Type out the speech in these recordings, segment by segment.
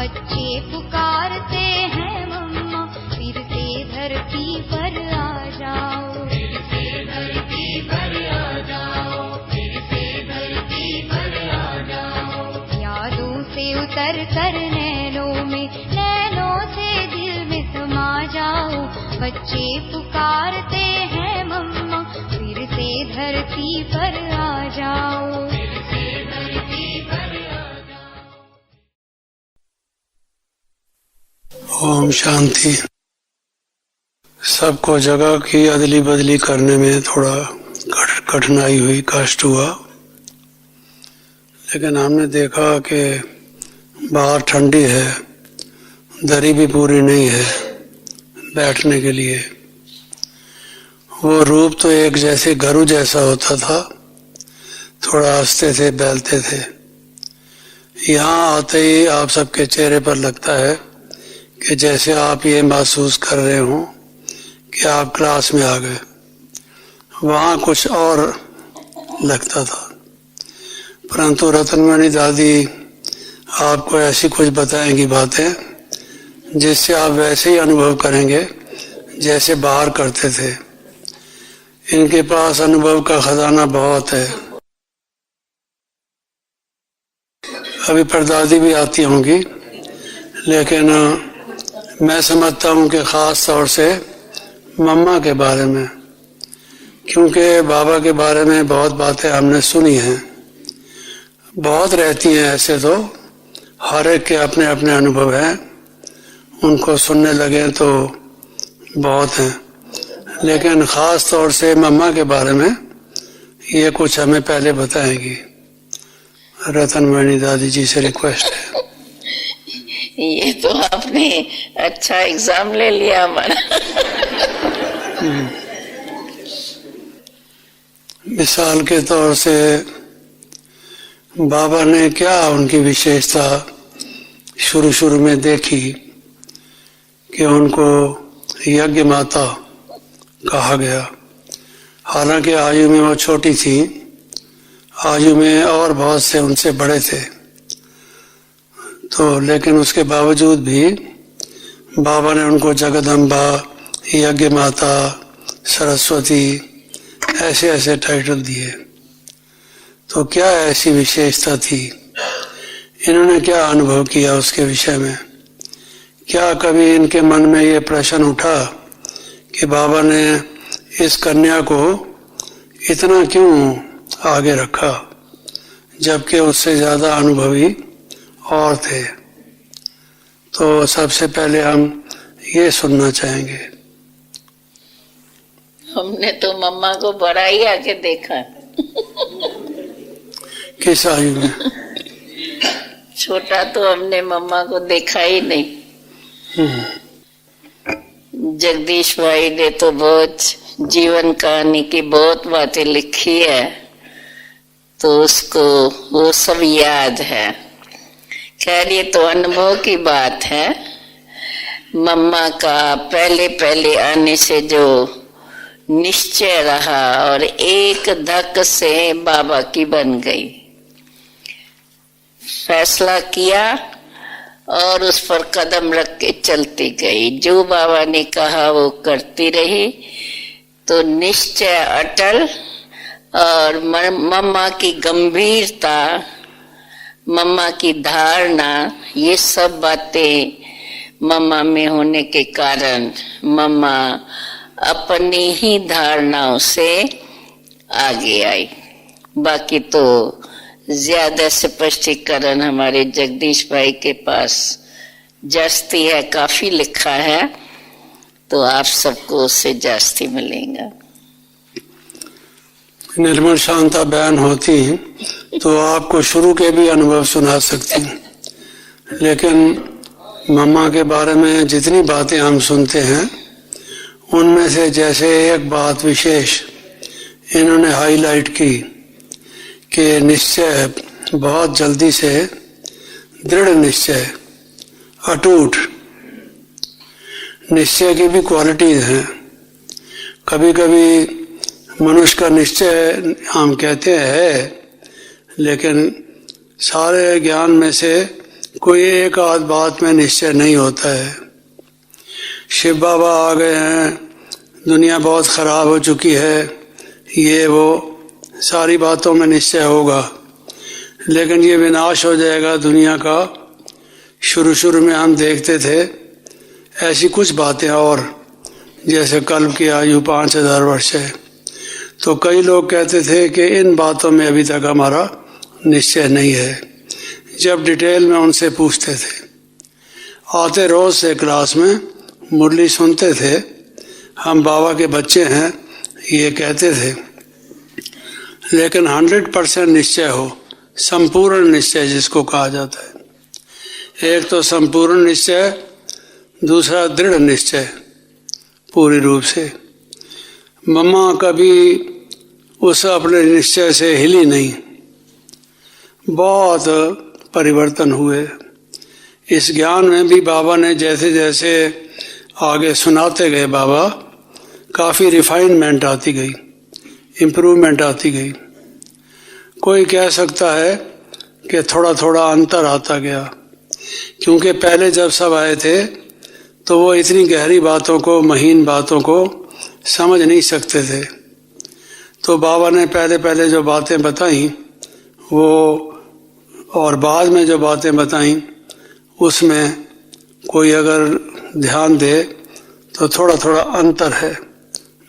बच्चे पुकारते हैं मम्मा, फिर से धरती पर आ जाओ, फिर से धरती पर आ जाओ, फिर से धरती पर आ जाओ। यादों से उतर कर नैनों में, नैनों से दिल में समा जाओ। बच्चे पुकारते हैं मम्मा, फिर से धरती पर आ जाओ, फिर से धरती पर आ जाओ। ओम शांति। सबको जगह की अदली बदली करने में थोड़ा कठिनाई हुई, कष्ट हुआ, लेकिन हमने देखा कि बाहर ठंडी है, दरी भी पूरी नहीं है बैठने के लिए। वो रूप तो एक जैसे गरु जैसा होता था, थोड़ा हंसते थे, बैलते थे। यहाँ आते ही आप सबके चेहरे पर लगता है कि जैसे आप ये महसूस कर रहे हो कि आप क्लास में आ गए। वहाँ कुछ और लगता था, परंतु रतनमणि दादी आपको ऐसी कुछ बताएंगी बातें जिससे आप वैसे ही अनुभव करेंगे जैसे बाहर करते थे। इनके पास अनुभव का खजाना बहुत है। अभी परदादी भी आती होंगी, लेकिन मैं समझता हूँ कि ख़ास तौर से मम्मा के बारे में, क्योंकि बाबा के बारे में बहुत बातें हमने सुनी हैं, बहुत रहती हैं। ऐसे तो हर एक के अपने अपने अनुभव हैं, उनको सुनने लगे तो बहुत हैं, लेकिन ख़ास तौर से मम्मा के बारे में ये कुछ हमें पहले बताएंगी। रतनमणि दादी जी से रिक्वेस्ट है। ये तो आपने अच्छा एग्जाम ले लिया हमारा। मिसाल के तौर से बाबा ने क्या उनकी विशेषता शुरू में देखी कि उनको यज्ञ माता कहा गया। हालांकि आयु में वो छोटी थी, आयु में और बहुत से उनसे बड़े थे, तो लेकिन उसके बावजूद भी बाबा ने उनको जगदम्बा, यज्ञ माता, सरस्वती ऐसे ऐसे टाइटल दिए। तो क्या ऐसी विशेषता थी, इन्होंने क्या अनुभव किया उसके विषय में? क्या कभी इनके मन में ये प्रश्न उठा कि बाबा ने इस कन्या को इतना क्यों आगे रखा, जबकि उससे ज्यादा अनुभवी और थे? तो सबसे पहले हम ये सुनना चाहेंगे। हमने तो मम्मा को बड़ा ही आके देखा। किस आयु में? छोटा तो हमने मम्मा को देखा ही नहीं। जगदीश भाई ने तो बहुत जीवन कहानी की बहुत बातें लिखी है, तो उसको वो सब याद है। खैर ये तो अनुभव की बात है। मम्मा का पहले आने से जो निश्चय रहा और एक धक से बाबा की बन गई, फैसला किया और उस पर कदम रख के चलती गई। जो बाबा ने कहा वो करती रही, तो निश्चय अटल और मम्मा की गंभीरता, मम्मा की धारणा, ये सब बातें मम्मा में होने के कारण मम्मा अपनी ही धारणाओं से आगे आई। बाकी तो ज्यादा स्पष्टीकरण हमारे जगदीश भाई के पास जास्ती है, काफी लिखा है, तो आप सबको उससे जास्ती मिलेगा। निर्मल शांता बयान होती तो आपको शुरू के भी अनुभव सुना सकती, लेकिन मम्मा के बारे में जितनी बातें हम सुनते हैं उनमें से जैसे एक बात विशेष इन्होंने हाईलाइट की कि निश्चय, बहुत जल्दी से दृढ़ निश्चय, अटूट निश्चय की भी क्वालिटीज हैं। कभी कभी मनुष्य का निश्चय हम कहते हैं, लेकिन सारे ज्ञान में से कोई एक आध बात में निश्चय नहीं होता है। शिव बाबा आ गए हैं, दुनिया बहुत खराब हो चुकी है, ये वो सारी बातों में निश्चय होगा, लेकिन ये विनाश हो जाएगा दुनिया का। शुरू शुरू में हम देखते थे ऐसी कुछ बातें, और जैसे कल्प की आयु 5000 वर्ष है, तो कई लोग कहते थे कि इन बातों में अभी तक हमारा निश्चय नहीं है। जब डिटेल में उनसे पूछते थे, आते रोज से क्लास में, मुरली सुनते थे, हम बाबा के बच्चे हैं ये कहते थे, लेकिन 100% निश्चय हो, संपूर्ण निश्चय जिसको कहा जाता है। एक तो संपूर्ण निश्चय, दूसरा दृढ़ निश्चय पूरी रूप से। मम्मा कभी उस अपने निश्चय से हिली नहीं, बहुत परिवर्तन हुए। इस ज्ञान में भी बाबा ने जैसे जैसे आगे सुनाते गए, बाबा काफ़ी रिफाइनमेंट आती गई, इम्प्रूवमेंट आती गई। कोई कह सकता है कि थोड़ा थोड़ा अंतर आता गया, क्योंकि पहले जब सब आए थे तो वो इतनी गहरी बातों को, महीन बातों को समझ नहीं सकते थे। तो बाबा ने पहले पहले जो बातें बताई वो, और बाद में जो बातें बताई, उसमें कोई अगर ध्यान दे तो थोड़ा थोड़ा अंतर है।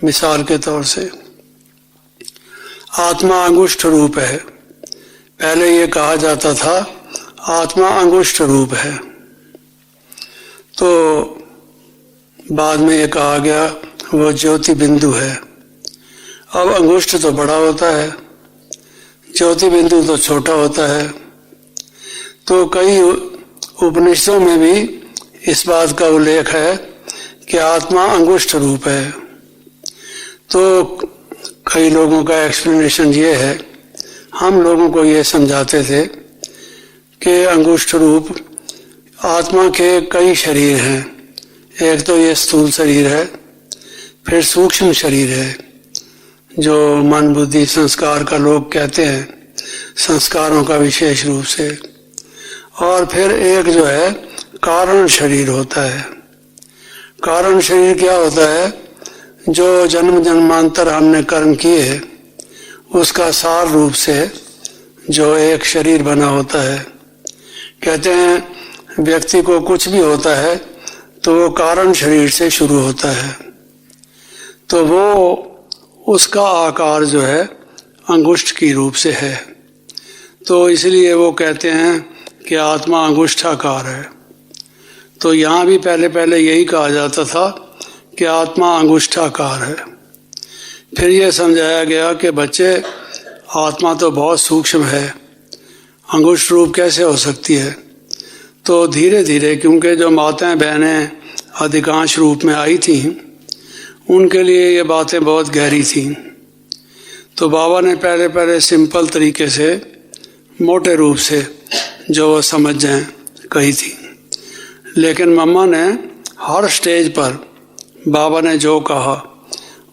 मिसाल के तौर से आत्मा अंगुष्ठ रूप है, पहले ये कहा जाता था आत्मा अंगुष्ठ रूप है, तो बाद में ये कहा गया वो ज्योति बिंदु है। अब अंगुष्ठ तो बड़ा होता है, ज्योति बिंदु तो छोटा होता है। तो कई उपनिषदों में भी इस बात का उल्लेख है कि आत्मा अंगुष्ठ रूप है। तो कई लोगों का एक्सप्लेनेशन ये है, हम लोगों को ये समझाते थे कि अंगुष्ठ रूप आत्मा के कई शरीर हैं। एक तो ये स्थूल शरीर है, फिर सूक्ष्म शरीर है जो मन बुद्धि संस्कार का लोग कहते हैं, संस्कारों का विशेष रूप से, और फिर एक जो है कारण शरीर होता है। कारण शरीर क्या होता है? जो जन्म जन्मांतर हमने कर्म किए हैं उसका सार रूप से जो एक शरीर बना होता है। कहते हैं व्यक्ति को कुछ भी होता है तो वो कारण शरीर से शुरू होता है, तो वो उसका आकार जो है अंगुष्ठ की रूप से है। तो इसलिए वो कहते हैं कि आत्मा अंगुष्ठाकार है। तो यहाँ भी पहले पहले यही कहा जाता था कि आत्मा अंगुष्ठाकार है। फिर यह समझाया गया कि बच्चे आत्मा तो बहुत सूक्ष्म है, अंगुष्ठ रूप कैसे हो सकती है? तो धीरे धीरे, क्योंकि जो माताएं बहनें अधिकांश रूप में आई थीं उनके लिए ये बातें बहुत गहरी थीं, तो बाबा ने पहले पहले सिंपल तरीके से मोटे रूप से जो वो समझ जाएं कही थी। लेकिन मम्मा ने हर स्टेज पर बाबा ने जो कहा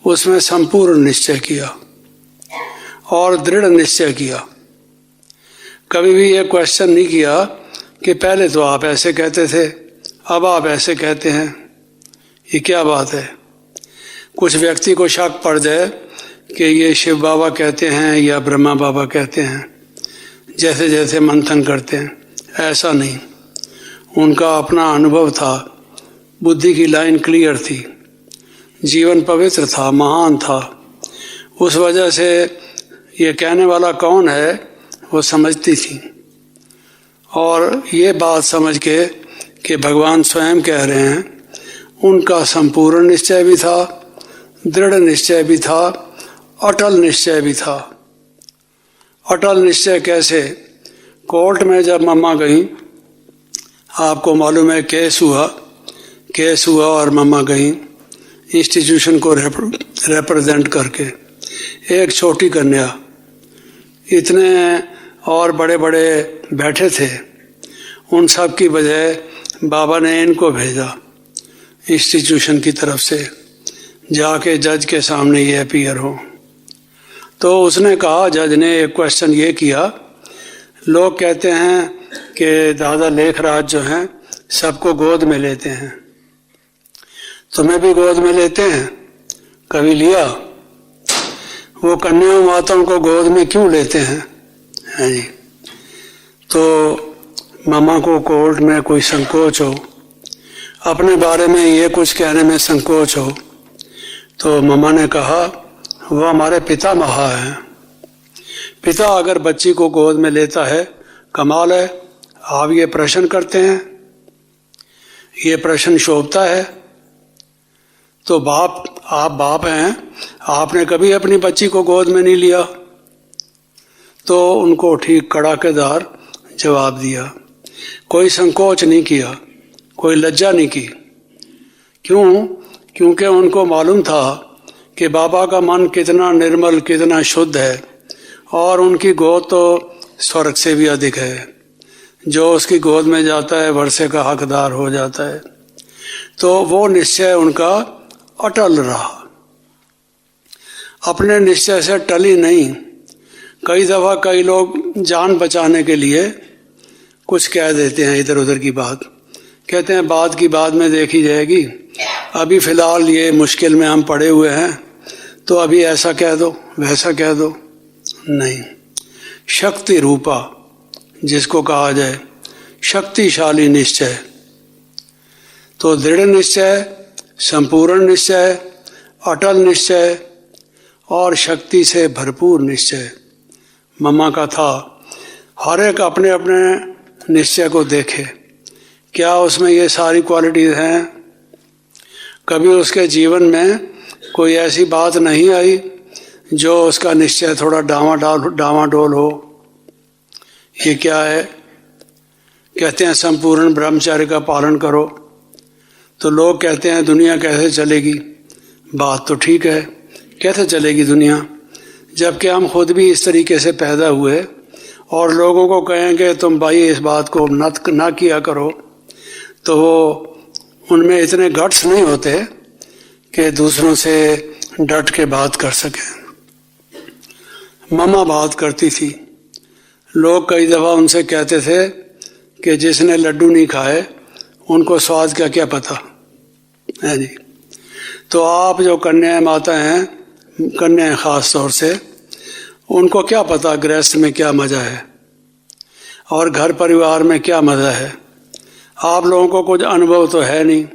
उसमें संपूर्ण निश्चय किया और दृढ़ निश्चय किया। कभी भी ये क्वेश्चन नहीं किया कि पहले तो आप ऐसे कहते थे, अब आप ऐसे कहते हैं, ये क्या बात है? कुछ व्यक्ति को शक पड़ जाए कि ये शिव बाबा कहते हैं या ब्रह्मा बाबा कहते हैं, जैसे जैसे मंथन करते हैं। ऐसा नहीं, उनका अपना अनुभव था, बुद्धि की लाइन क्लियर थी, जीवन पवित्र था, महान था। उस वजह से ये कहने वाला कौन है वो समझती थी, और ये बात समझ के कि भगवान स्वयं कह रहे हैं, उनका संपूर्ण निश्चय भी था, दृढ़ निश्चय भी था, अटल निश्चय भी था। अटल निश्चय कैसे? कोर्ट में जब मम्मा गई, आपको मालूम है केस हुआ और मम्मा गई इंस्टीट्यूशन को रिप्रेजेंट करके। एक छोटी कन्या, इतने और बड़े बड़े बैठे थे, उन सब की बजाय बाबा ने इनको भेजा इंस्टीट्यूशन की तरफ से, जाके जज के सामने ये अपीयर हो। तो उसने कहा, जज ने एक क्वेश्चन ये किया, लोग कहते हैं कि दादा लेखराज जो हैं सबको गोद में लेते हैं। तुम्हें भी गोद में लेते हैं? कभी लिया? वो कन्याओं माताओं को गोद में क्यों लेते हैं? है जी। तो मामा को कोर्ट में कोई संकोच हो, अपने बारे में ये कुछ कहने में संकोच हो, तो मामा ने कहा वो हमारे पिता महा हैं। पिता अगर बच्ची को गोद में लेता है, कमाल है। आप ये प्रश्न करते हैं, ये प्रश्न शोभता है। तो बाप, आप बाप हैं, आपने कभी अपनी बच्ची को गोद में नहीं लिया? तो उनको ठीक कड़ाकेदार जवाब दिया, कोई संकोच नहीं किया, कोई लज्जा नहीं की। क्यों? क्योंकि उनको मालूम था कि बाबा का मन कितना निर्मल, कितना शुद्ध है, और उनकी गोद तो स्वर्ग से भी अधिक है। जो उसकी गोद में जाता है वर्षे का हकदार हो जाता है। तो वो निश्चय उनका अटल रहा, अपने निश्चय से टली नहीं। कई दफा कई लोग जान बचाने के लिए कुछ कह देते हैं, इधर उधर की बात कहते हैं, बात की बाद में देखी जाएगी, अभी फिलहाल ये मुश्किल में हम पड़े हुए हैं, तो अभी ऐसा कह दो, वैसा कह दो। नहीं, शक्ति रूपा जिसको कहा जाए, शक्तिशाली निश्चय, तो दृढ़ निश्चय, संपूर्ण निश्चय, अटल निश्चय और शक्ति से भरपूर निश्चय मम्मा का था। हर एक अपने अपने निश्चय को देखे, क्या उसमें ये सारी क्वालिटीज हैं? कभी उसके जीवन में कोई ऐसी बात नहीं आई जो उसका निश्चय थोड़ा डामाडोल हो? ये क्या है? कहते हैं संपूर्ण ब्रह्मचर्य का पालन करो, तो लोग कहते हैं दुनिया कैसे चलेगी? बात तो ठीक है, कैसे चलेगी दुनिया, जबकि हम खुद भी इस तरीके से पैदा हुए और लोगों को कहेंगे तुम भाई इस बात को ना किया करो, तो वो उनमें इतने गट्स नहीं होते कि दूसरों से डट के बात कर सके। मम्मा बात करती थी, लोग कई दफ़ा उनसे कहते थे कि जिसने लड्डू नहीं खाए उनको स्वाद का क्या पता है जी। तो आप जो कन्याएं माता हैं, कन्याएं ख़ास तौर से, उनको क्या पता गृहस्थ में क्या मज़ा है और घर परिवार में क्या मज़ा है। आप लोगों को कुछ अनुभव तो है नहीं,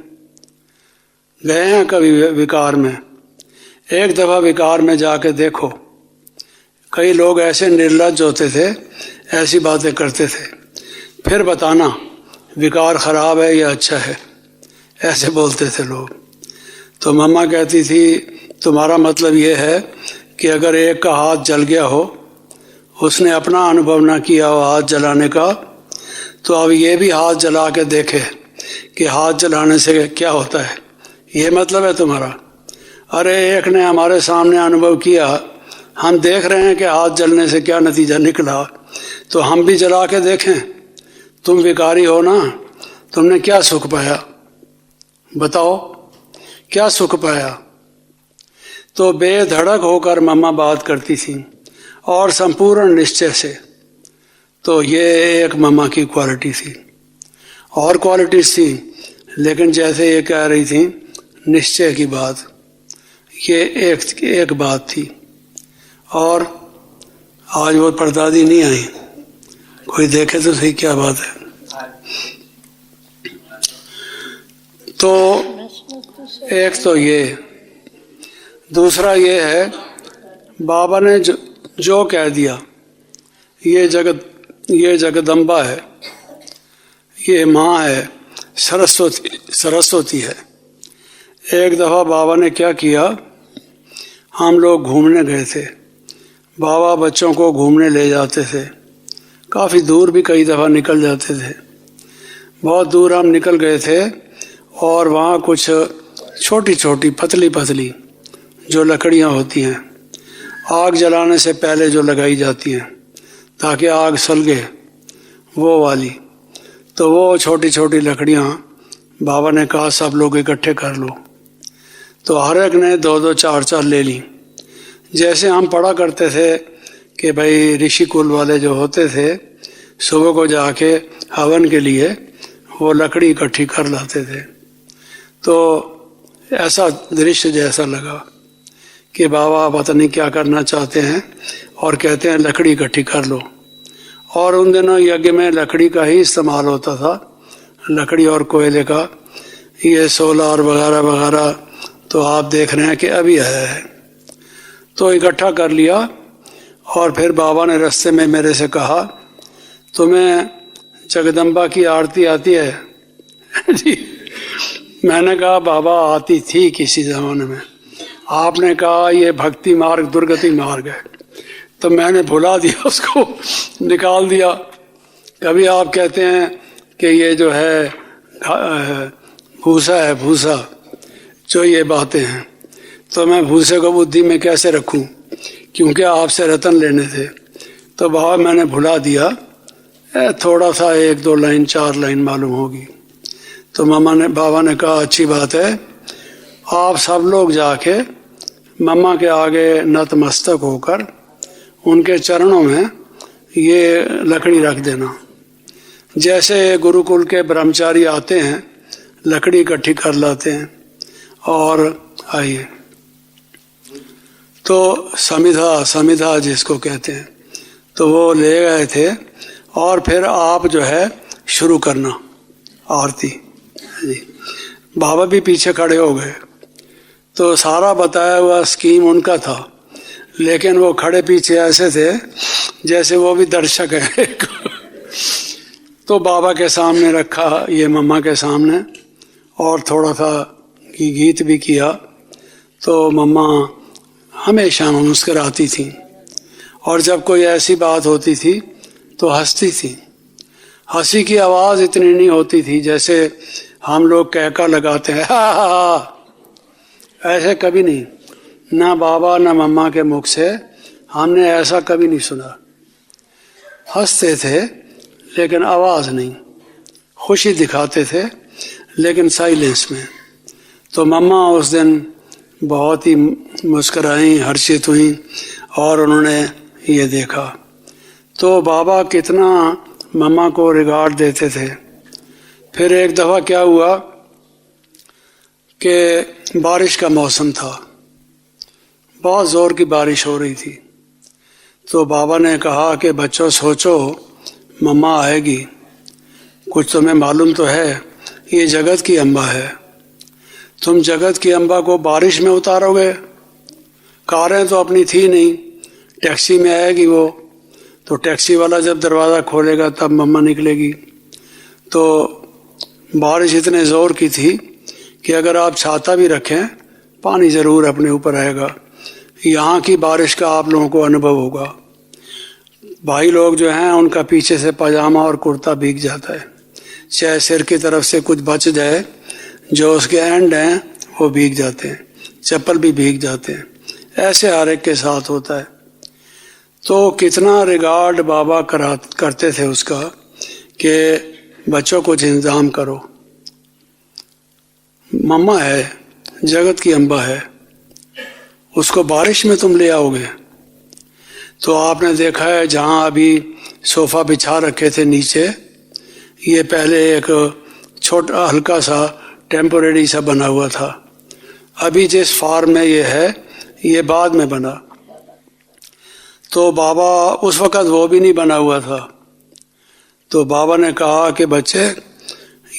गए हैं कभी विकार में? एक दफ़ा विकार में जाके देखो, कई लोग ऐसे निर्लज्ज होते थे, ऐसी बातें करते थे, फिर बताना विकार ख़राब है या अच्छा है, ऐसे बोलते थे लोग। तो मम्मा कहती थी तुम्हारा मतलब ये है कि अगर एक का हाथ जल गया हो, उसने अपना अनुभव ना किया हो हाथ जलाने का, तो अब ये भी हाथ जला के देखे कि हाथ जलाने से क्या होता है। ये मतलब है तुम्हारा? अरे एक ने हमारे सामने अनुभव किया, हम देख रहे हैं कि हाथ जलने से क्या नतीजा निकला, तो हम भी जला के देखें। तुम विकारी हो ना, तुमने क्या सुख पाया? बताओ क्या सुख पाया? तो बेधड़क होकर मम्मा बात करती थी और संपूर्ण निश्चय से। तो ये एक मम्मा की क्वालिटी थी, और क्वालिटीज थी, लेकिन जैसे ये कह रही थी निश्चय की बात, ये एक बात थी। और आज वो परदादी नहीं आई, कोई देखे तो सही क्या बात है। तो एक तो ये, दूसरा ये है बाबा ने जो कह दिया, ये जगदम्बा है, ये माँ है, सरस्वती है। एक दफ़ा बाबा ने क्या किया, हम लोग घूमने गए थे, बाबा बच्चों को घूमने ले जाते थे, काफ़ी दूर भी कई दफ़ा निकल जाते थे। बहुत दूर हम निकल गए थे और वहाँ कुछ छोटी छोटी पतली पतली जो लकड़ियाँ होती हैं, आग जलाने से पहले जो लगाई जाती हैं ताकि आग सलगे, वो वाली, तो वो छोटी छोटी लकड़ियाँ बाबा ने कहा सब लोग इकट्ठे कर लो। तो हर एक ने 2-2 4-4 ले ली। जैसे हम पढ़ा करते थे कि भाई ऋषि कुल वाले जो होते थे सुबह को जाके हवन के लिए वो लकड़ी इकट्ठी कर लाते थे। तो ऐसा दृश्य जैसा लगा कि बाबा पता नहीं क्या करना चाहते हैं और कहते हैं लकड़ी इकट्ठी कर लो। और उन दिनों यज्ञ में लकड़ी का ही इस्तेमाल होता था, लकड़ी और कोयले का। ये सोलार वगैरह वगैरह तो आप देख रहे हैं कि अभी आया है। तो इकट्ठा कर लिया और फिर बाबा ने रास्ते में मेरे से कहा, तुम्हें जगदम्बा की आरती आती है? मैंने कहा बाबा आती थी किसी ज़माने में। आपने कहा ये भक्ति मार्ग दुर्गति मार्ग है, तो मैंने भुला दिया, उसको निकाल दिया। कभी आप कहते हैं कि ये जो है भूसा है, भूसा, जो ये बातें हैं, तो मैं भूसे को बुद्धि में कैसे रखूं, क्योंकि आपसे रतन लेने थे। तो बाबा मैंने भुला दिया, थोड़ा सा 1-2 लाइन 4 लाइन मालूम होगी। तो बाबा ने कहा अच्छी बात है, आप सब लोग जाके मम्मा के आगे नतमस्तक होकर उनके चरणों में ये लकड़ी रख देना। जैसे गुरुकुल के ब्रह्मचारी आते हैं, लकड़ी इकट्ठी कर लाते हैं और आइए। तो समिधा जिसको कहते हैं, तो वो ले गए थे और फिर आप जो है शुरू करना आरती जी। बाबा भी पीछे खड़े हो गए। तो सारा बताया हुआ स्कीम उनका था, लेकिन वो खड़े पीछे ऐसे थे जैसे वो भी दर्शक है। तो बाबा के सामने रखा, ये मम्मा के सामने, और थोड़ा सा गीत भी किया। तो मम्मा हमेशा मुस्कुराती थी और जब कोई ऐसी बात होती थी तो हंसती थी। हंसी की आवाज़ इतनी नहीं होती थी जैसे हम लोग कहका लगाते हैं हा हा हा, ऐसे कभी नहीं। ना बाबा ना मम्मा के मुख से हमने ऐसा कभी नहीं सुना। हंसते थे लेकिन आवाज़ नहीं, खुशी दिखाते थे लेकिन साइलेंस में। तो मम्मा उस दिन बहुत ही मुस्कराई, हर्षित हुई और उन्होंने ये देखा। तो बाबा कितना मम्मा को रिगार्ड देते थे। फिर एक दफ़ा क्या हुआ कि बारिश का मौसम था, बहुत ज़ोर की बारिश हो रही थी। तो बाबा ने कहा कि बच्चों सोचो मम्मा आएगी, कुछ तुम्हें मालूम तो है, ये जगत की अम्बा है, तुम जगत की अम्बा को बारिश में उतारोगे? कारें तो अपनी थी नहीं, टैक्सी में आएगी वो, तो टैक्सी वाला जब दरवाज़ा खोलेगा तब मम्मा निकलेगी। तो बारिश इतने ज़ोर की थी कि अगर आप छाता भी रखें पानी ज़रूर अपने ऊपर आएगा। यहाँ की बारिश का आप लोगों को अनुभव होगा। भाई लोग जो हैं उनका पीछे से पजामा और कुर्ता भीग जाता है, चाहे सिर की तरफ से कुछ बच जाए, जो उसके एंड हैं वो भीग जाते हैं, चप्पल भी भीग जाते हैं। ऐसे हर एक के साथ होता है। तो कितना रिगार्ड बाबा करते थे उसका कि बच्चों कुछ इंतजाम करो, मम्मा है, जगत की अम्बा है, उसको बारिश में तुम ले आओगे। तो आपने देखा है जहाँ अभी सोफ़ा बिछा रखे थे नीचे, ये पहले एक छोटा हल्का सा टेम्पोरेरी सा बना हुआ था। अभी जिस फॉर्म में ये है ये बाद में बना। तो बाबा उस वक़्त वो भी नहीं बना हुआ था। तो बाबा ने कहा कि बच्चे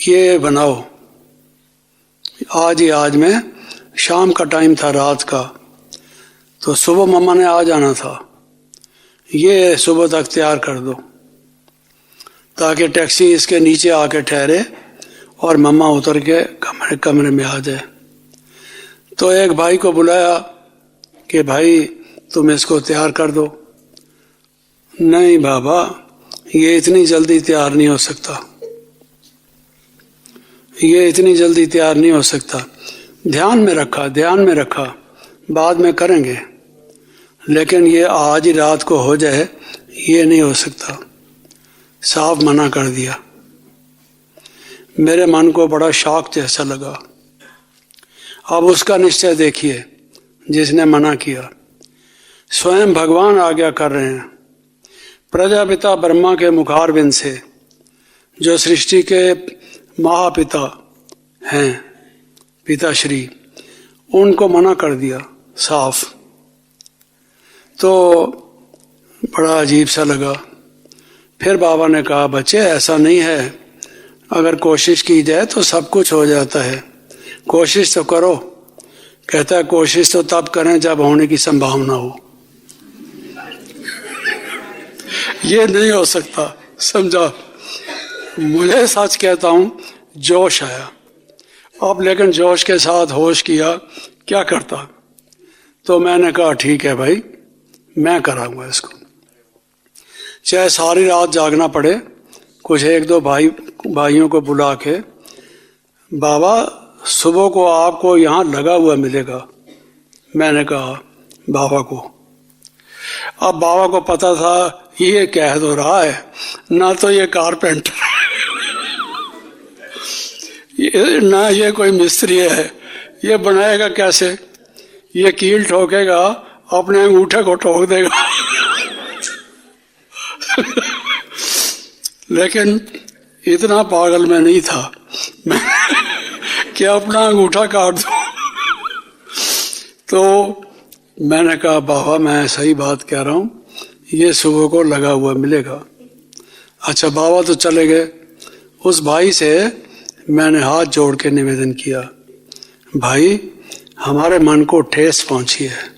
ये बनाओ, आज ही आज में, शाम का टाइम था, रात का। तो सुबह मम्मा ने आ जाना था, ये सुबह तक तैयार कर दो ताकि टैक्सी इसके नीचे आके ठहरे और मम्मा उतर के कमरे में आ जाए। तो एक भाई को बुलाया कि भाई तुम इसको तैयार कर दो। नहीं बाबा, ये इतनी जल्दी तैयार नहीं हो सकता, ये इतनी जल्दी तैयार नहीं हो सकता। ध्यान में रखा, बाद में करेंगे, लेकिन ये आज ही रात को हो जाए ये नहीं हो सकता। साफ मना कर दिया। मेरे मन को बड़ा शॉक जैसा लगा। अब उसका निश्चय देखिए, जिसने मना किया, स्वयं भगवान आज्ञा कर रहे हैं, प्रजापिता ब्रह्मा के मुखारविंद से, जो सृष्टि के महापिता हैं, पिताश्री, उनको मना कर दिया साफ। तो बड़ा अजीब सा लगा। फिर बाबा ने कहा, बच्चे ऐसा नहीं है, अगर कोशिश की जाए तो सब कुछ हो जाता है, कोशिश तो करो। कहता है कोशिश तो तब करें जब होने की संभावना हो। ये नहीं हो सकता, समझा। मुझे सच कहता हूं, जोश आया अब, लेकिन जोश के साथ होश किया, क्या करता। तो मैंने कहा ठीक है भाई, मैं कराऊंगा इसको, चाहे सारी रात जागना पड़े। कुछ एक दो भाइयों को बुला के, बाबा सुबह को आपको यहाँ लगा हुआ मिलेगा। मैंने कहा बाबा को। अब बाबा को पता था ये कह तो रहा है, ना तो ये कारपेंटर ना ये कोई मिस्त्री है, ये बनाएगा कैसे, ये कील ठोकेगा, अपने अंगूठे को ठोक देगा लेकिन इतना पागल मैं नहीं था मैं कि अपना अंगूठा काट दूं। तो मैंने कहा बाबा मैं सही बात कह रहा हूं, ये सुबह को लगा हुआ मिलेगा। अच्छा, बाबा तो चले गए। उस भाई से मैंने हाथ जोड़ के निवेदन किया, भाई हमारे मन को ठेस पहुंची है,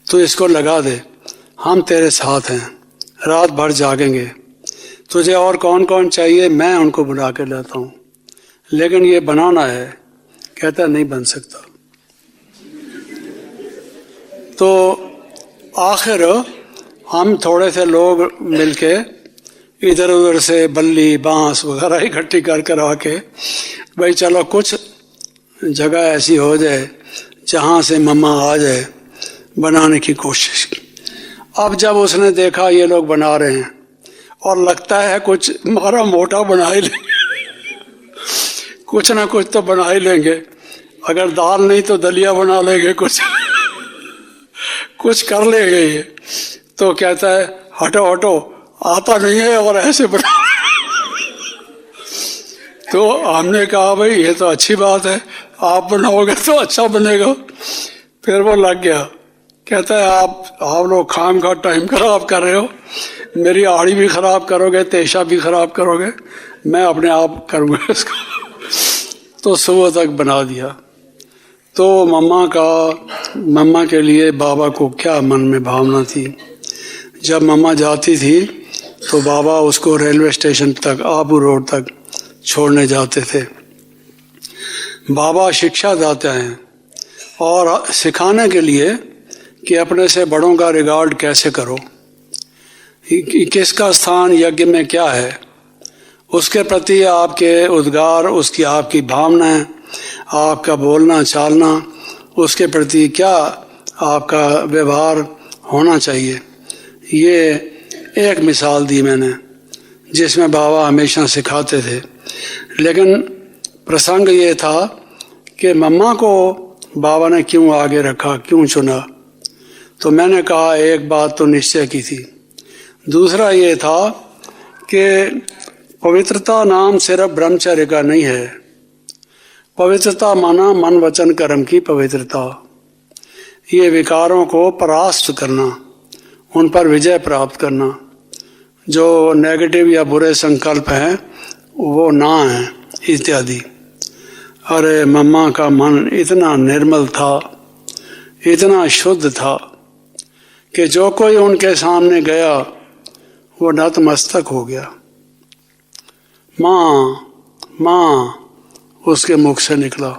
तो इसको लगा दे, हम तेरे साथ हैं, रात भर जागेंगे। तुझे और कौन कौन चाहिए मैं उनको बुला के लाता हूं, लेकिन ये बनाना है। कहता नहीं बन सकता। तो आखिर हम थोड़े से लोग मिलके इधर उधर से बल्ली बांस वगैरह इकट्ठी कर आके, भाई चलो कुछ जगह ऐसी हो जाए जहां से मम्मा आ जाए, बनाने की कोशिश की। अब जब उसने देखा ये लोग बना रहे हैं और लगता है कुछ मारा मोटा बना ही लेंगे कुछ ना कुछ तो बना ही लेंगे, अगर दाल नहीं तो दलिया बना लेंगे, कुछ कर लेंगे ये। तो कहता है हटो हटो, आता नहीं है और ऐसे बना तो हमने कहा भाई ये तो अच्छी बात है, आप बनाओगे तो अच्छा बनेगा। फिर वो लग गया, कहता है आप लोग खाम खा टाइम खराब कर रहे हो, मेरी आड़ी भी खराब करोगे, तेशा भी खराब करोगे, मैं अपने आप करूँगा इसको। तो सुबह तक बना दिया। तो मम्मा के लिए बाबा को क्या मन में भावना थी। जब मम्मा जाती थी तो बाबा उसको रेलवे स्टेशन तक, आबू रोड तक छोड़ने जाते थे। बाबा शिक्षा देते हैं और सिखाने के लिए कि अपने से बड़ों का रिगार्ड कैसे करो, किसका स्थान यज्ञ में क्या है, उसके प्रति आपके उद्गार, उसकी आपकी भावनाएं, आपका बोलना चालना, उसके प्रति क्या आपका व्यवहार होना चाहिए। ये एक मिसाल दी मैंने जिसमें बाबा हमेशा सिखाते थे। लेकिन प्रसंग ये था कि मम्मा को बाबा ने क्यों आगे रखा, क्यों चुना। तो मैंने कहा एक बात तो निश्चय की थी, दूसरा ये था कि पवित्रता नाम सिर्फ ब्रह्मचर्य का नहीं है। पवित्रता माना मन वचन कर्म की पवित्रता, ये विकारों को परास्त करना, उन पर विजय प्राप्त करना, जो नेगेटिव या बुरे संकल्प हैं वो ना हैं इत्यादि। अरे मम्मा का मन इतना निर्मल था, इतना शुद्ध था कि जो कोई उनके सामने गया वो नतमस्तक हो गया। माँ माँ उसके मुख से निकला,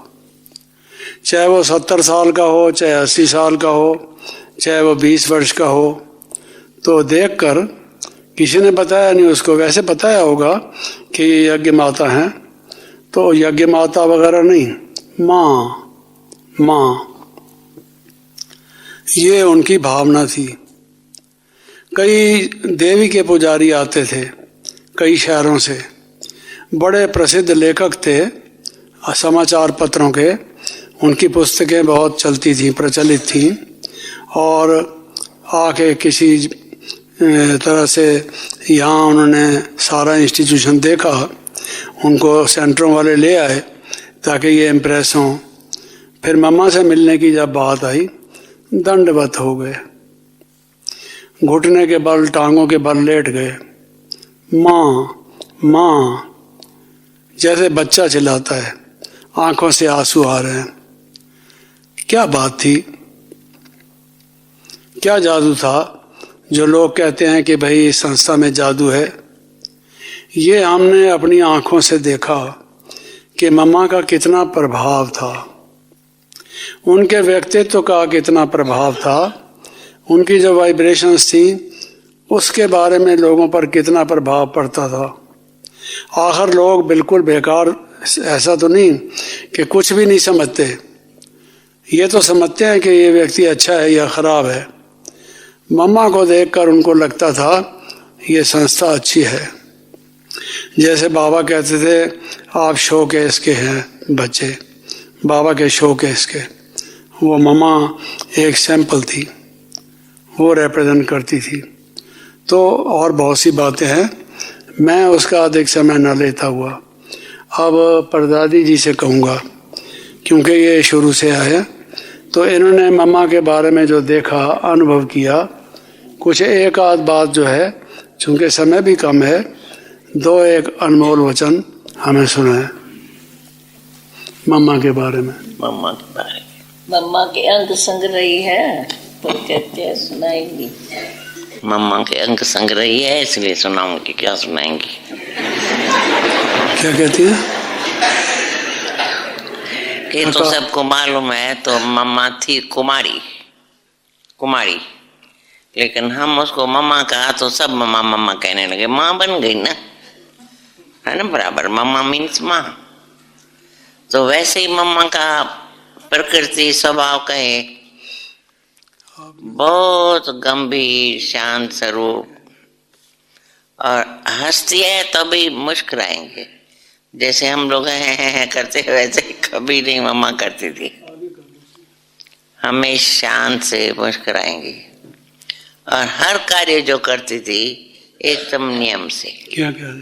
चाहे वो 70 साल का हो, चाहे 80 साल का हो, चाहे वो 20 वर्ष का हो। तो देखकर किसी ने बताया नहीं उसको, वैसे बताया होगा कि ये यज्ञ माता हैं, तो यज्ञ माता वगैरह नहीं, माँ माँ, ये उनकी भावना थी। कई देवी के पुजारी आते थे कई शहरों से, बड़े प्रसिद्ध लेखक थे समाचार पत्रों के, उनकी पुस्तकें बहुत चलती थी, प्रचलित थी। और आके किसी तरह से यहाँ उन्होंने सारा इंस्टीट्यूशन देखा, उनको सेंटरों वाले ले आए ताकि ये इम्प्रेस हों। फिर मम्मा से मिलने की जब बात आई, दंडवत हो गए, घुटने के बल, टांगों के बल लेट गए। माँ माँ, जैसे बच्चा चिल्लाता है, आंखों से आंसू आ रहे हैं। क्या बात थी, क्या जादू था जो लोग कहते हैं कि भाई इस संस्था में जादू है? ये हमने अपनी आंखों से देखा कि मम्मा का कितना प्रभाव था, उनके व्यक्तित्व का कितना प्रभाव था, उनकी जो वाइब्रेशंस थी उसके बारे में लोगों पर कितना प्रभाव पड़ता था। आखिर लोग बिल्कुल बेकार, ऐसा तो नहीं कि कुछ भी नहीं समझते, ये तो समझते हैं कि ये व्यक्ति अच्छा है या खराब है। मम्मा को देखकर उनको लगता था ये संस्था अच्छी है। जैसे बाबा कहते थे आप शो केस के हैं बच्चे, बाबा के शो केस के, वो मम्मा एक सैंपल थी, वो रिप्रेजेंट करती थी। तो और बहुत सी बातें हैं, मैं उसका अधिक समय न लेता हुआ अब परदादी जी से कहूँगा, क्योंकि ये शुरू से आए, तो इन्होंने मम्मा के बारे में जो देखा, अनुभव किया, कुछ एक आध बात जो है, चूँकि समय भी कम है, दो एक अनमोल वचन हमें सुनाए मम्मा के बारे में। मम्मा के बारे में, मम्मा के अंग संग रही है तो कहते हैं सुनाएंगी। मम्मा के अंग संग रही है इसलिए सुनाऊंगी, क्या सुनाएंगी? क्या कहती है? ये तो सबको मालूम है, तो मम्मा थी कुमारी, कुमारी, लेकिन हम उसको मम्मा कहा तो सब मम्मा मम्मा कहने लगे, माँ बन गई ना, है ना, बराबर। मम्मा मीन्स माँ। तो वैसे ही मम्मा का प्रकृति स्वभाव कहे, बहुत गंभीर शांत स्वरूप, और हंसती है तो भी मुस्कुराएंगे, जैसे हम लोग हैं करते वैसे कभी नहीं मम्मा करती थी, हमेशा शांत से मुस्कुराएंगी, और हर कार्य जो करती थी एकदम नियम से। क्या क्या?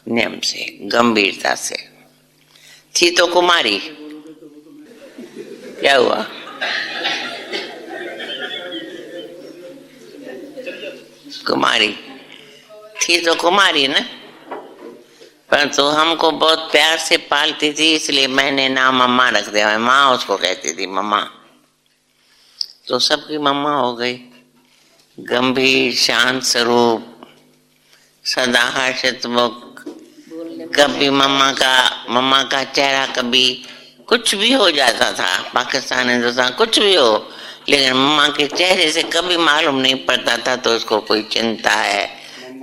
नियम से, गंभीरता से। थी तो कुमारी, क्या हुआ? कुमारी थी तो कुमारी ना, पर तो हमको बहुत प्यार से पालती थी, इसलिए मैंने नाम मम्मा रख दिया। माँ उसको कहती थी मम्मा, तो सबकी मम्मा हो गई। गंभीर शांत स्वरूप, सदा हर्षित मुख। कभी मम्मा का चेहरा कभी कुछ भी हो जाता था, पाकिस्तान हिंदुस्तान कुछ भी हो, लेकिन मम्मा के चेहरे से कभी मालूम नहीं पड़ता था तो उसको कोई चिंता है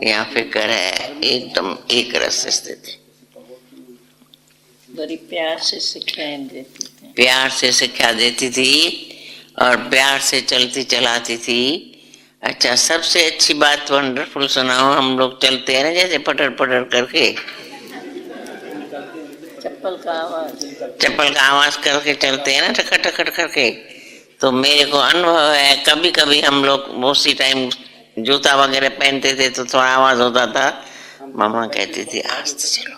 या फिक्र है, एकदम एक रस स्थिति। बड़ी प्यार से शिक्षाएं देती थी, प्यार से शिक्षा देती थी और प्यार से चलती चलाती थी। अच्छा, सबसे अच्छी बात वंडरफुल सुनाओ। हम लोग चलते हैं ना जैसे पटर पटर करके, चप्पल का आवाज करके चलते हैं ना, टकर टकर करके। तो मेरे को अनुभव है, कभी कभी हम लोग उसी टाइम जूता वगैरह पहनते थे तो थोड़ा आवाज होता था। मामा कहती थी आस्ते चलो,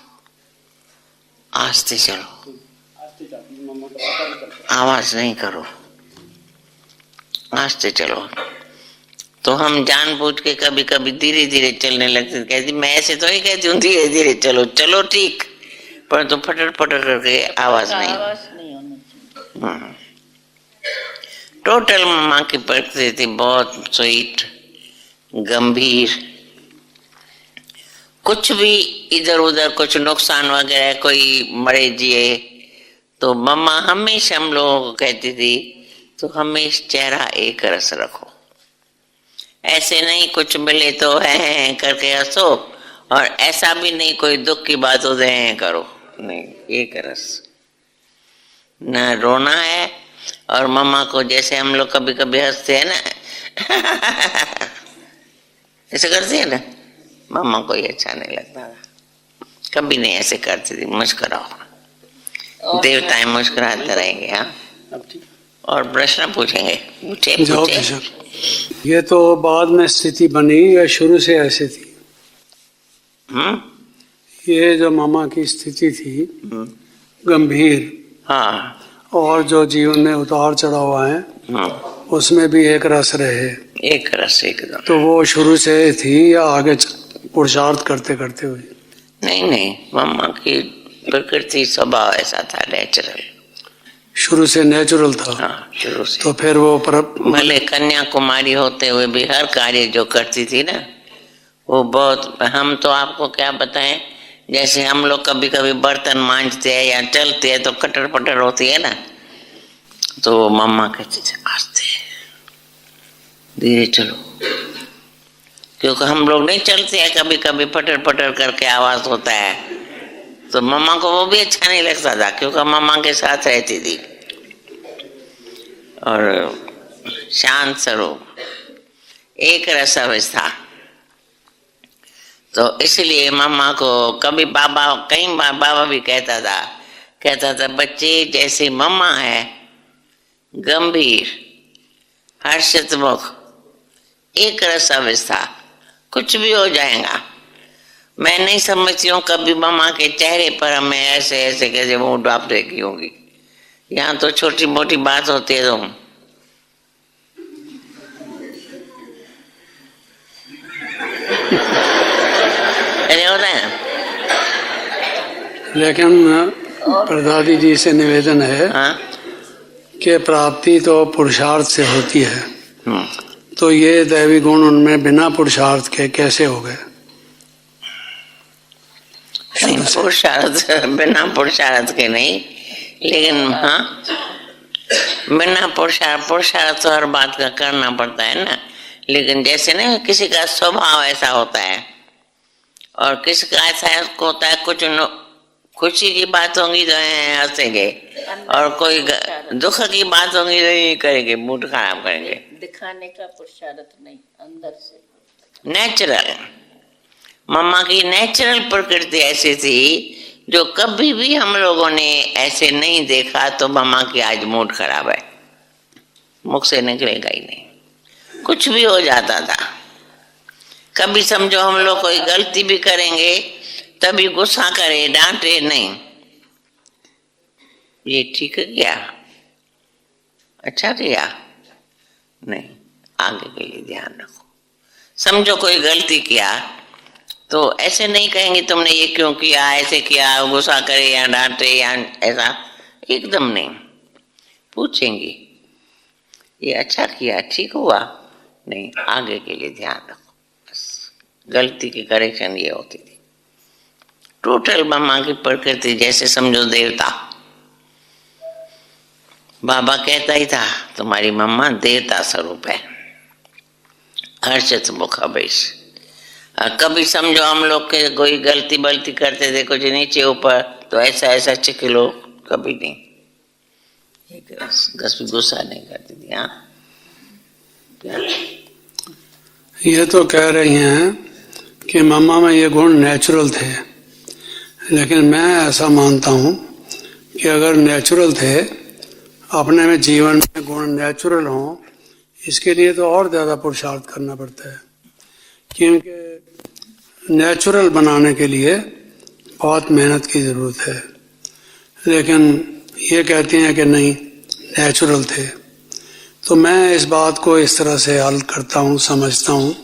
आस्ते चलो, आवाज नहीं करो, आस्ते चलो। तो हम जानबूझ के कभी कभी धीरे धीरे चलने लगते। कहती मैं ऐसे तो ही कहती हूँ धीरे धीरे चलो, चलो ठीक, पर तो फटर फटर करके आवाज नहीं होनी चाहिए। टोटल मम्मा की प्रकृति बहुत स्वीट, गंभीर। कुछ भी इधर उधर कुछ नुकसान वगैरह, कोई मरे जिए, तो मम्मा हमेशा हम लोगों को कहती थी तो हमेशा चेहरा एक रस रखो। ऐसे नहीं कुछ मिले तो है करके हंसो, और ऐसा भी नहीं कोई दुख की बात हो जाए करो, नहीं, एक रस। न रोना है, और मम्मा को जैसे हम लोग कभी कभी हंसते हैं ना ऐसे करते हैं ना, मम्मा को ये अच्छा नहीं लगता, कभी नहीं ऐसे करती थी। मुस्कुराओ, देवताएं मुस्कुराते रहेंगे। हाँ, और प्रश्न पूछेंगे? पूछे जाओ पूछे। बेशक। ये तो बाद में स्थिति बनी या शुरू से ऐसे थी? ये जो मामा की स्थिति थी गंभीर, हाँ और जो जीवन में उतार चढ़ाव आए उसमें भी एक रस रहे, एक रस एकदम। तो वो शुरू से थी या आगे पुरुषार्थ करते करते हुई? नहीं नहीं, मम्मा की प्रकृति स्वभाव ऐसा था, नेचुरल, शुरू से नेचुरल था। हाँ शुरू से। तो फिर वो भले कन्याकुमारी होते हुए भी हर कार्य जो करती थी ना, वो बहुत, हम तो आपको क्या बताएं, जैसे हम लोग कभी कभी बर्तन मांजते हैं या चलते हैं तो कटर पटर होती है ना, तो मम्मा कहती थी आस्ते धीरे चलो, क्योंकि हम लोग नहीं चलते हैं, कभी कभी पटर पटर करके आवाज होता है, तो मम्मा को वो भी अच्छा नहीं लगता था, क्योंकि मम्मा के साथ रहती थी और शांत स्वरूप, एक रस अवस्था। तो इसलिए मम्मा को कभी बाबा, कई बार बाबा भी कहता था बच्चे जैसे मम्मा है, गंभीर, हर्षितमुख, एक रस अवस्था, कुछ भी हो जाएगा। मैं नहीं समझती हूँ कभी मम्मा के चेहरे पर हमें ऐसे ऐसे कैसे मुंह डाप देखी होगी। यहाँ तो छोटी मोटी बात होती है तो होता है। लेकिन प्रदादी जी से निवेदन है कि प्राप्ति तो पुरुषार्थ से होती है, तो ये दैवी गुण उनमें बिना पुरुषार्थ के कैसे हो गए? पुरुषार्थ, बिना पुरुषार्थ के नहीं, लेकिन हाँ बिना पुरुषार्थ तो हर बात का करना पड़ता है ना। लेकिन जैसे ना किसी का स्वभाव ऐसा होता है और किसी का ऐसा होता है, कुछ खुशी की बात होंगी तो हंसेंगे, और कोई दुख की बात होंगी तो ये करेंगे, मूड खराब करेंगे। दिखाने का पुरुषार्थ नहीं, अंदर से नेचुरल, मम्मा की नेचुरल प्रकृति ऐसी थी जो कभी भी हम लोगों ने ऐसे नहीं देखा तो मम्मा की आज मूड खराब है, मुख से निकलेगा ही नहीं, कुछ भी हो जाता था। कभी समझो हम लोग कोई गलती भी करेंगे तभी गुस्सा करे, डांटे नहीं, ये ठीक किया, अच्छा किया, नहीं, आगे के लिए ध्यान रखो। समझो कोई गलती किया तो ऐसे नहीं कहेंगे तुमने ये क्यों किया, ऐसे किया, गुस्सा करे या डांटे या ऐसा, एकदम नहीं, पूछेंगे ये अच्छा किया, ठीक हुआ, नहीं, आगे के लिए ध्यान रखो। बस गलती की करेक्शन ये होती थी। टोटल मम्मा की प्रकृति जैसे समझो देवता, बाबा कहता ही था तुम्हारी मम्मा देवता स्वरूप है, हर्षित मुख अवेश। कभी समझो हम लोग के कोई गलती बलती करते थे कुछ नीचे ऊपर तो ऐसा ऐसा चिकलो, कभी नहीं, गुस्सा नहीं करती थी। हाँ ये तो कह रही हैं कि मम्मा में ये गुण नेचुरल थे, लेकिन मैं ऐसा मानता हूँ कि अगर नेचुरल थे, अपने में जीवन में गुण नेचुरल हों, इसके लिए तो और ज़्यादा पुरुषार्थ करना पड़ता है, क्योंकि नेचुरल बनाने के लिए बहुत मेहनत की ज़रूरत है। लेकिन ये कहती हैं कि नहीं, नेचुरल थे। तो मैं इस बात को इस तरह से हल करता हूँ, समझता हूँ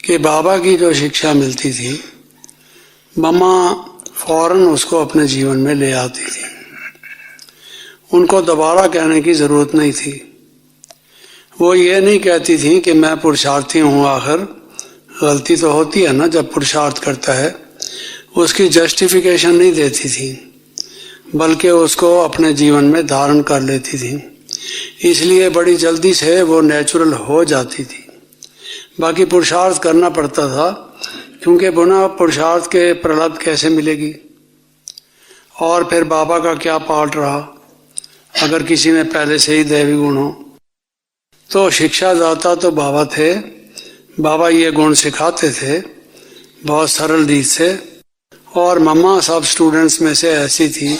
कि बाबा की जो शिक्षा मिलती थी, मम्मा फौरन उसको अपने जीवन में ले आती थी, उनको दोबारा कहने की ज़रूरत नहीं थी। वो ये नहीं कहती थी कि मैं पुरुषार्थी हूँ, आखिर गलती तो होती है ना जब पुरुषार्थ करता है, उसकी जस्टिफिकेशन नहीं देती थी, बल्कि उसको अपने जीवन में धारण कर लेती थी, इसलिए बड़ी जल्दी से वो नेचुरल हो जाती थी। बाकी पुरुषार्थ करना पड़ता था, क्योंकि बिना पुरुषार्थ के प्रलब्ध कैसे मिलेगी। और फिर बाबा का क्या पार्ट रहा, अगर किसी में पहले से ही दैवी गुण हो, तो शिक्षादाता तो बाबा थे, बाबा ये गुण सिखाते थे बहुत सरल रीत से, और मम्मा सब स्टूडेंट्स में से ऐसी थी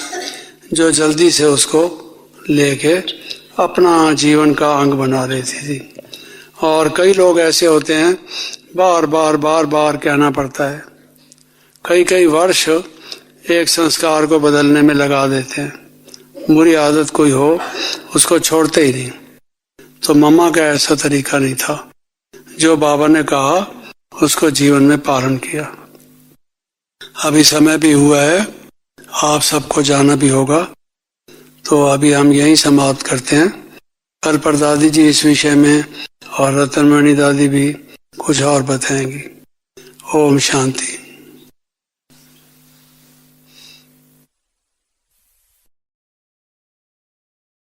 जो जल्दी से उसको लेके अपना जीवन का अंग बना लेती थी। और कई लोग ऐसे होते हैं, बार बार बार बार कहना पड़ता है, कई कई वर्ष एक संस्कार को बदलने में लगा देते हैं। बुरी आदत कोई हो उसको छोड़ते ही नहीं। तो मम्मा का ऐसा तरीका नहीं था, जो बाबा ने कहा उसको जीवन में पालन किया। अभी समय भी हुआ है, आप सबको जाना भी होगा, तो अभी हम यहीं समाप्त करते हैं। कल पर दादी जी इस विषय में और रतनमणि दादी भी कुछ और बताएंगी। ओम शांति।